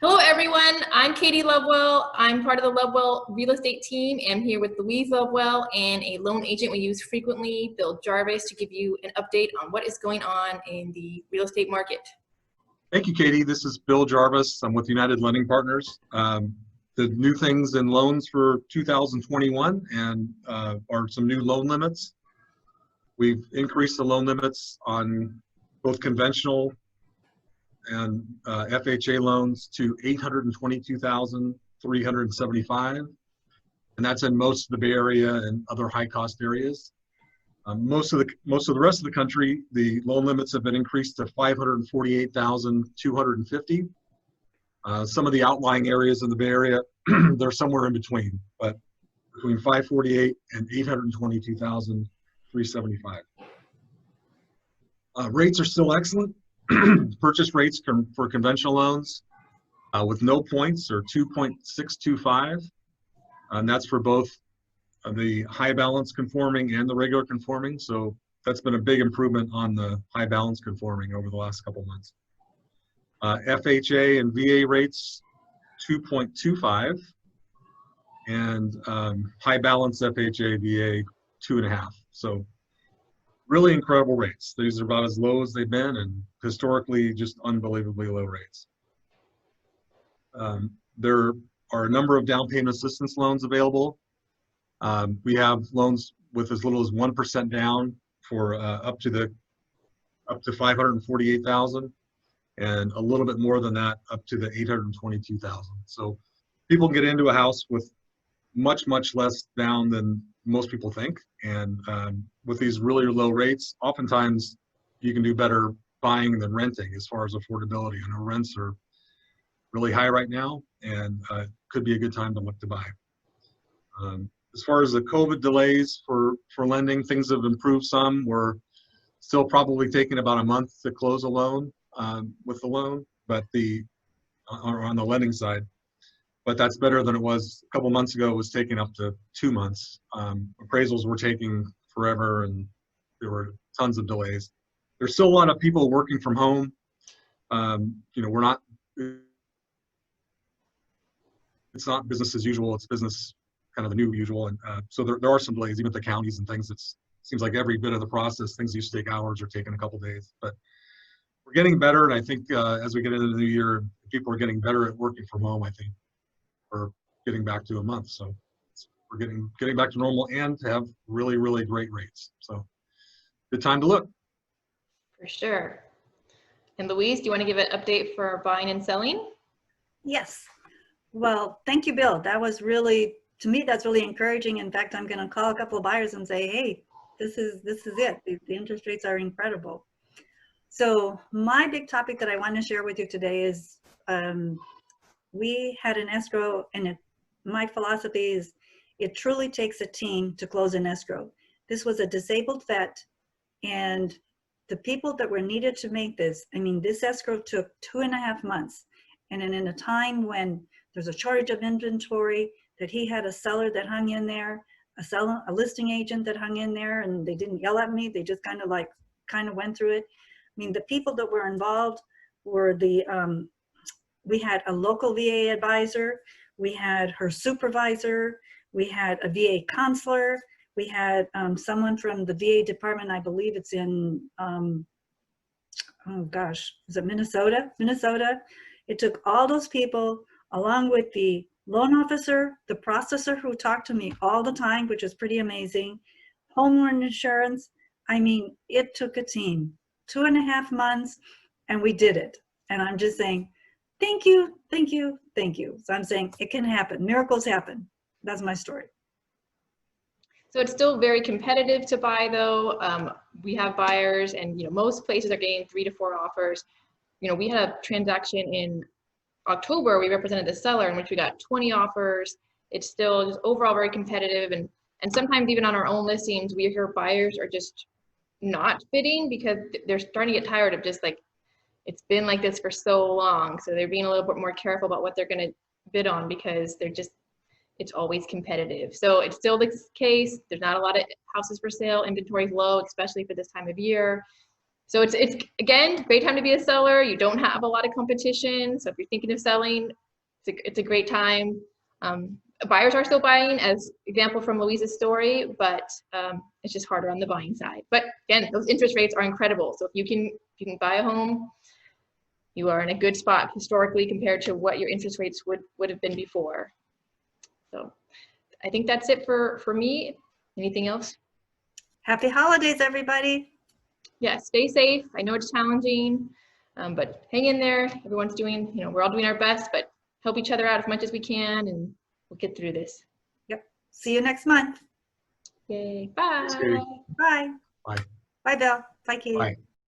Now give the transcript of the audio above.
Hello, everyone. I'm Katie Lovewell. I'm part of the Lovewell real estate team. I'm here with Louise Lovewell and a loan agent we use frequently, Bill Jarvis, to give you an update on what is going on in the real estate market. Thank you, Katie. This is Bill Jarvis. I'm with United Lending Partners. The new things in loans for 2021 and are some new loan limits. We've increased the loan limits on both conventional and FHA loans to $822,375, and that's in most of the Bay Area and other high-cost areas. Most of the rest of the country, the loan limits have been increased to $548,250. Some of the outlying areas in the Bay Area, they're somewhere in between, but between $548,000 and $822,375. Rates are still excellent. Purchase rates for conventional loans with no points are 2.625, and that's for both the high balance conforming and the regular conforming. So that's been a big improvement on the high balance conforming over the last couple months. FHA and VA rates 2.25, and high balance FHA VA 2.5. So really incredible rates. These are about as low as they've been, and historically just unbelievably low rates. There are a number of down payment assistance loans available. We have loans with as little as 1% down for up to $548,000, and a little bit more than that up to the $822,000. So people can get into a house with much less down than most people think, and with these really low rates, oftentimes you can do better buying than renting as far as affordability. I know rents are really high right now, and could be a good time to look to buy. As far as the COVID delays for lending, things have improved some. We're still probably taking about a month to close a loan with the loan, but on the lending side. But that's better than it was a couple months ago. It was taking up to 2 months. Appraisals were taking forever, and there were tons of delays. There's still a lot of people working from home. It's not business as usual. It's business kind of the new usual. And so there are some delays, even at the counties and things. It seems like every bit of the process, things used to take hours, are taking a couple days. But we're getting better, and I think as we get into the new year, people are getting better at working from home, I think. We're getting back to a month, so we're getting back to normal and to have really great rates. So good time to look. For sure. And Louise, do you want to give an update for buying and selling? Yes. Well, thank you, Bill. That was really, to me, that's really encouraging. In fact, I'm going to call a couple of buyers and say, hey, this is it. The interest rates are incredible. So my big topic that I want to share with you today is we had an escrow, and my philosophy is it truly takes a team to close an escrow. This was a disabled vet, and the people that were needed to make this, I mean, this escrow took 2.5 months. And in a time when there's a shortage of inventory, that he had a seller that hung in there, a listing agent that hung in there, and they didn't yell at me. They just kind of went through it. I mean, the people that were involved were we had a local VA advisor, we had her supervisor, we had a VA counselor, we had someone from the VA department, I believe it's in, oh gosh, is it Minnesota? It took all those people, along with the loan officer, the processor who talked to me all the time, which is pretty amazing, homeowner insurance. I mean, it took a team, 2.5 months, and we did it. And I'm just saying, thank you. So I'm saying it can happen. Miracles happen. That's my story. So it's still very competitive to buy, though. We have buyers, and most places are getting 3 to 4 offers. We had a transaction in October. We represented the seller, in which we got 20 offers. It's still just overall very competitive, and sometimes even on our own listings, we hear buyers are just not bidding because they're starting to get tired of just like, it's been like this for so long. So they're being a little bit more careful about what they're going to bid on, because it's always competitive. So it's still the case. There's not a lot of houses for sale. Inventory is low, especially for this time of year. So it's again, a great time to be a seller. You don't have a lot of competition. So if you're thinking of selling, it's a great time. Buyers are still buying, as example from Louise's story, but it's just harder on the buying side. But again, those interest rates are incredible. So if you can buy a home, you are in a good spot historically compared to what your interest rates would have been before. So I think that's it for me. Anything else? Happy holidays, everybody. Yeah, stay safe. I know it's challenging, but hang in there. Everyone's doing, we're all doing our best, but help each other out as much as we can, and we'll get through this. Yep. See you next month. Yay. Bye. Thanks, Katie. Bye. Bye. Bye, Bill. Bye, Katie. Bye.